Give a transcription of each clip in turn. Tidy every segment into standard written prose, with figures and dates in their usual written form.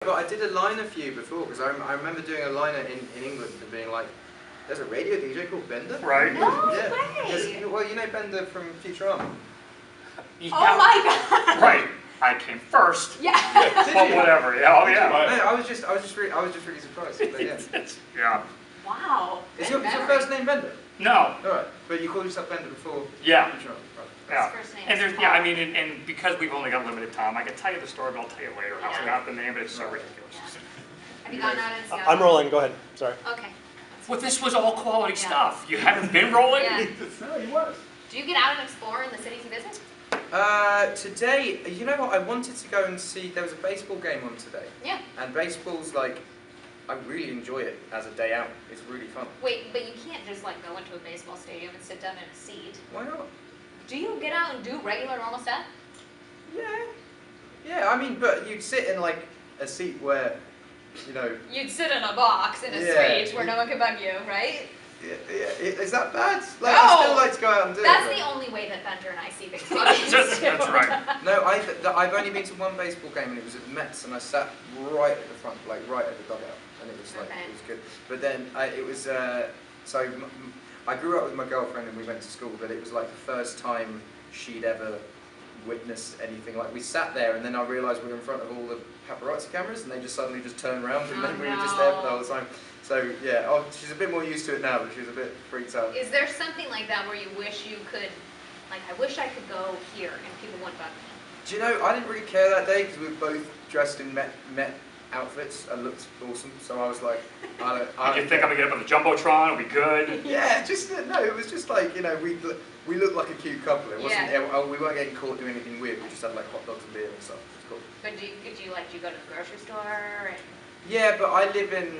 But I did a liner for you before, because I remember doing a liner in England and being like, there's a radio DJ called Bender? Right. No Yeah. way! Well, you know Bender from Futurama? Yeah. Oh my god! Right. I came first. Yeah. But whatever. Yeah. Oh yeah. No, I was just really surprised. But yeah. Yeah. Wow. Is Good your memory. first name Bender? No. Alright, but you called yourself Bender before Yeah. Futurama? Right. Yeah. His first name And is there's, Paul. yeah, I mean, and because we've only got limited time, I could tell you the story, but I'll tell you later how I Yeah. got the name, but it's so ridiculous. Yeah. Have you gone out and seen? I'm rolling. Go ahead. Sorry. Okay. Well, this was all quality Yeah. stuff. You haven't been rolling? Yeah. No, he was. Do you get out and explore in the cities you visit? Today, you know what, I wanted to go and see, there was a baseball game on today. Yeah. And baseball's like, I really enjoy it as a day out. It's really fun. Wait, but you can't just like go into a baseball stadium and sit down in a seat. Why not? Do you get out and do regular normal stuff? Yeah. Yeah, I mean, but you'd sit in like a seat where, you know... You'd sit in a box in a Yeah. suite where no one can bug you, right? Yeah, is that bad? Like, No! I still like to go out and do That's it. the only way that Bender and I see things. That's right. No, I've only been to one baseball game and it was at the Mets and I sat right at the front, like right at the dugout, and it was like, Okay. it was good. But then I grew up with my girlfriend and we went to school, but it was like the first time she'd ever witnessed anything. Like we sat there and then I realised we were in front of all the paparazzi cameras and they just suddenly just turned around and then we were just there for the whole time. So yeah, she's a bit more used to it now, but she was a bit freaked out. Is there something like that where you wish you could, like, I wish I could go here and people wouldn't bug me? Do you know, I didn't really care that day because we were both dressed in Met outfits and looked awesome. So I was like, I Did you think I'm going to get up on the Jumbotron? It'll be good? Yeah, no, it was just like, you know, we looked like a cute couple. It wasn't, Yeah. we weren't getting caught doing anything weird. We just had like hot dogs and beer and stuff. It was cool. But do you go to the grocery store? And... Yeah, but I live in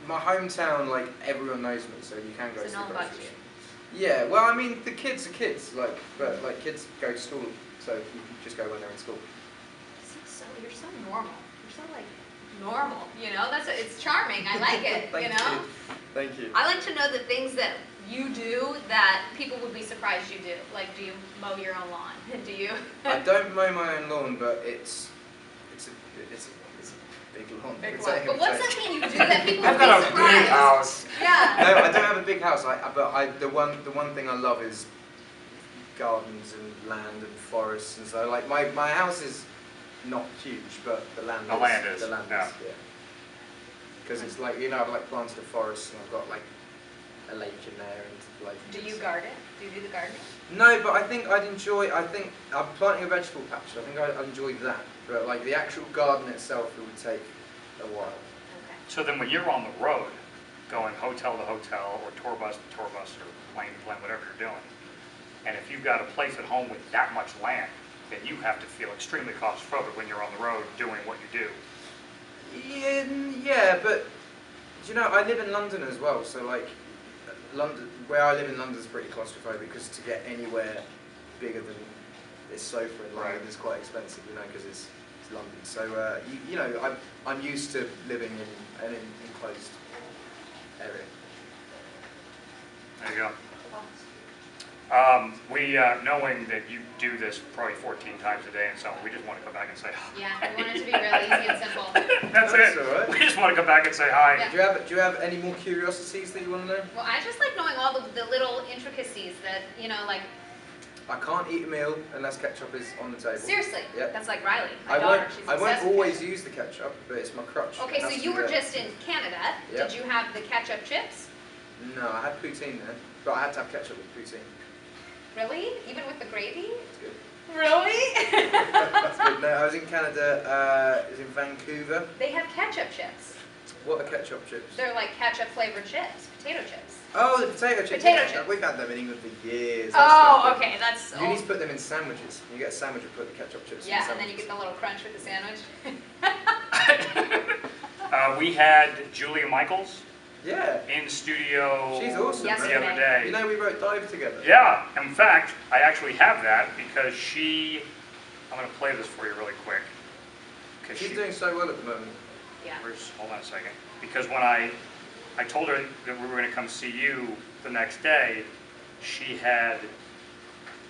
my hometown. Like everyone knows me, so you can go to So the no one grocery bugs you? store. Yeah, well, I mean, the kids are kids. Like, but like kids go to school, so you can just go when they're in school. You're so normal. You're so like normal. You know, it's charming. I like it. Thank you know. you. Thank you. I like to know the things that you do that people would be surprised you do. Like, do you mow your own lawn? Do you? I don't mow my own lawn, but it's a big lawn. Big It's lawn. a- But what's something you do that people I've would be got a surprised? big house. Yeah. No, I don't have a big house. The one thing I love is gardens and land and forests, and so like my house is not huge, but the land is. The land yeah. is, yeah. Because it's like, you know, I've like planted a forest and I've got like a lake in there and like. Do you garden? Do you do the gardening? No, but I think I'm planting a vegetable patch. I think I'd enjoy that, but like the actual garden itself, it would take a while. Okay. So then when you're on the road, going hotel to hotel, or tour bus to tour bus, or plane to plane, whatever you're doing, and if you've got a place at home with that much land, then you have to feel extremely claustrophobic when you're on the road doing what you do. Yeah, but you know, I live in London as well, so like London, where I live in London is pretty claustrophobic because to get anywhere bigger than this sofa in London is quite expensive, you know, because it's London. So you know, I'm used to living in an enclosed area. There you go. Knowing that you do this probably 14 times a day and so on, we just want to come back and say hi. Yeah, we want it to be really easy and simple. That's it. All right. We just want to come back and say hi. Yeah. Do you have any more curiosities that you want to know? Well, I just like knowing all the little intricacies that, you know, like, I can't eat a meal unless ketchup is on the table. seriously, Yep. that's like Riley, my daughter, she's I obsessed won't with always ketchup. use the ketchup, but it's my crutch. Okay, It so has to you be were there. just in Canada. Yep. Did you have the ketchup chips? No, I had poutine there, but I had to have ketchup with poutine. Really? Even with the gravy? It's good. Really? That's good. No, I was in Canada, it was in Vancouver. They have ketchup chips. What are ketchup chips? They're like ketchup flavored chips, potato chips. Oh, the potato chips. Potato Yeah, chips. We've had them in England for years. Oh, okay, that's You need to put them in sandwiches. You get a sandwich and put the ketchup chips in yeah, the and then you get the little crunch with the sandwich. We had Julia Michaels Yeah. in studio She's awesome. Yes, the other day. You know, we wrote Dive together. Yeah, in fact, I actually have that because I'm going to play this for you really quick. She's doing so well at the moment. Yeah. Hold on a second. Because when I told her that we were going to come see you the next day, she had,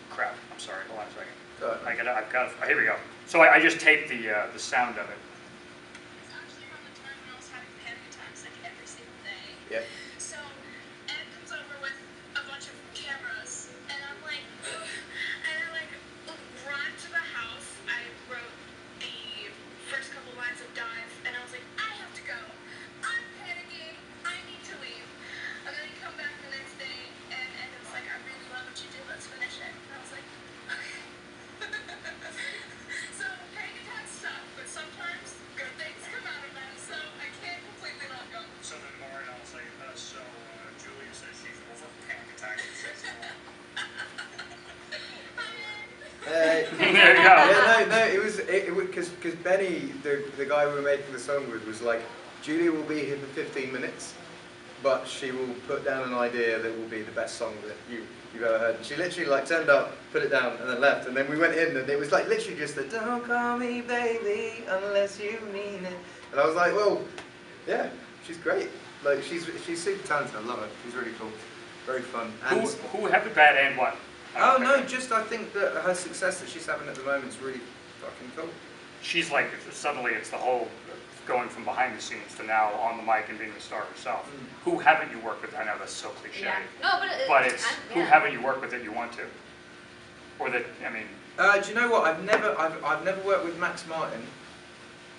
crap, I'm sorry, hold on a second. Right. I've got, here we go. So I just taped the sound of it. because Benny, the guy we were making the song with, was like, Julia will be here for 15 minutes, but she will put down an idea that will be the best song that you've ever heard. And she literally like turned up, put it down, and then left. And then we went in, and it was like literally just the "Don't call me baby unless you mean it." And I was like, well, yeah, she's great. Like she's super talented. I love her. She's really cool, very fun. And Who had the bad and what? oh no, just I think that her success that she's having at the moment is really fucking cool. She's like, suddenly it's the whole going from behind the scenes to now on the mic and being the star herself. Who haven't you worked with? I know that's so cliche. Yeah. No, But it's, who haven't you worked with that you want to? Or that, I mean... do you know what? I've never worked with Max Martin,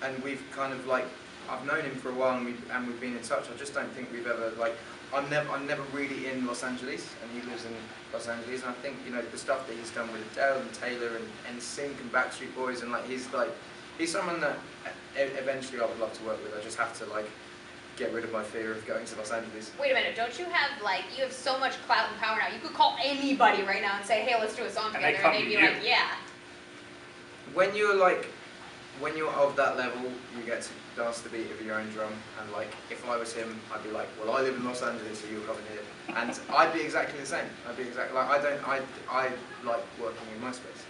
and we've kind of like, I've known him for a while, and we've been in touch. I just don't think we've ever like, I'm never really in Los Angeles, and he lives in Los Angeles, and I think, you know, the stuff that he's done with Adele and Taylor and NSYNC and Backstreet Boys, and like he's someone that eventually I would love to work with. I just have to like get rid of my fear of going to Los Angeles. Wait a minute, don't you have like, you have so much clout and power now, you could call anybody right now and say, hey, let's do a song together, and they'd be like, yeah. When you're of that level, you get to dance the beat of your own drum, and like, if I was him, I'd be like, well, I live in Los Angeles, so you're coming here. And I'd be exactly the same. I'd be exactly, like, I like working in my space.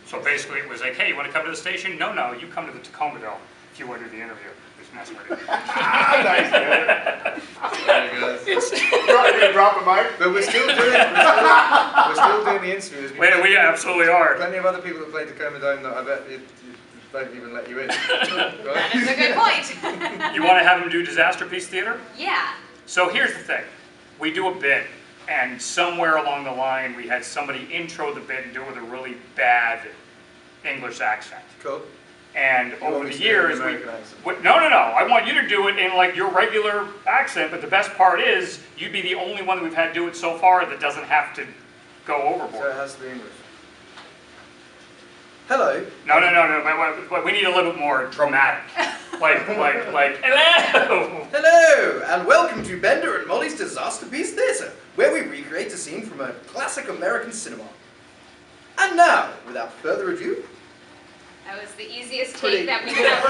So basically it was like, hey, you want to come to the station? No, you come to the Tacoma Dome if you want to do the interview. Just messing with you. Nice, dude. Drop a mic. But we're still doing the interviews. We absolutely are. Plenty of other people that play Tacoma Dome that I bet you don't even let you in. Right? That is a good point. You want to have them do Disaster Piece Theater? Yeah. So here's the thing. We do a bit, and somewhere along the line we had somebody intro the bit and do it with a really bad English accent. Cool. And over the years, no, I want you to do it in like your regular accent, but the best part is, you'd be the only one that we've had do it so far that doesn't have to go overboard. So it has to be English. Hello. No, but we need a little bit more dramatic. Like, hello! Hello, and welcome to Bender and Molly's Disaster Piece Theatre, where we recreate a scene from a classic American cinema. And now, without further ado, That was the easiest Pretty- take that we could ever.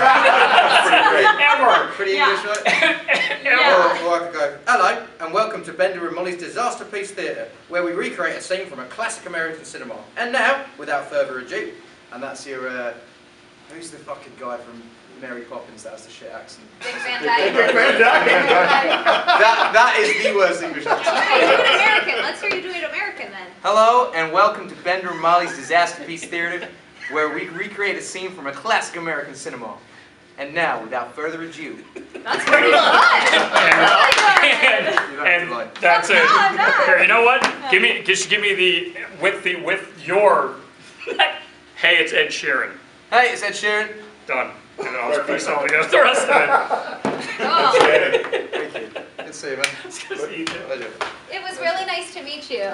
pretty Yeah. English, right? Yeah. Or I could go, hello, and welcome to Bender and Molly's Disaster Piece Theatre, where we recreate a scene from a classic American cinema. And now, without further ado, and that's your, who's the fucking guy from Mary Poppins that has the shit accent? Dick Van Dyke. Dick Van Dyke. That is the worst English accent. Okay, do it American. Let's hear you do it American then. Hello, and welcome to Bender and Molly's Disaster Piece Theatre, where we recreate a scene from a classic American cinema. And now, without further ado, That's pretty good. and that's it. I'm done. Here, you know what? Give me the with your. Hey, it's Ed Sheeran. hey, it's Ed Sheeran. Done. And then I'll just piece all together the rest of it. Oh, Thank you. Good to see you, man. It's 'cause you do. Pleasure. it was really nice to meet you.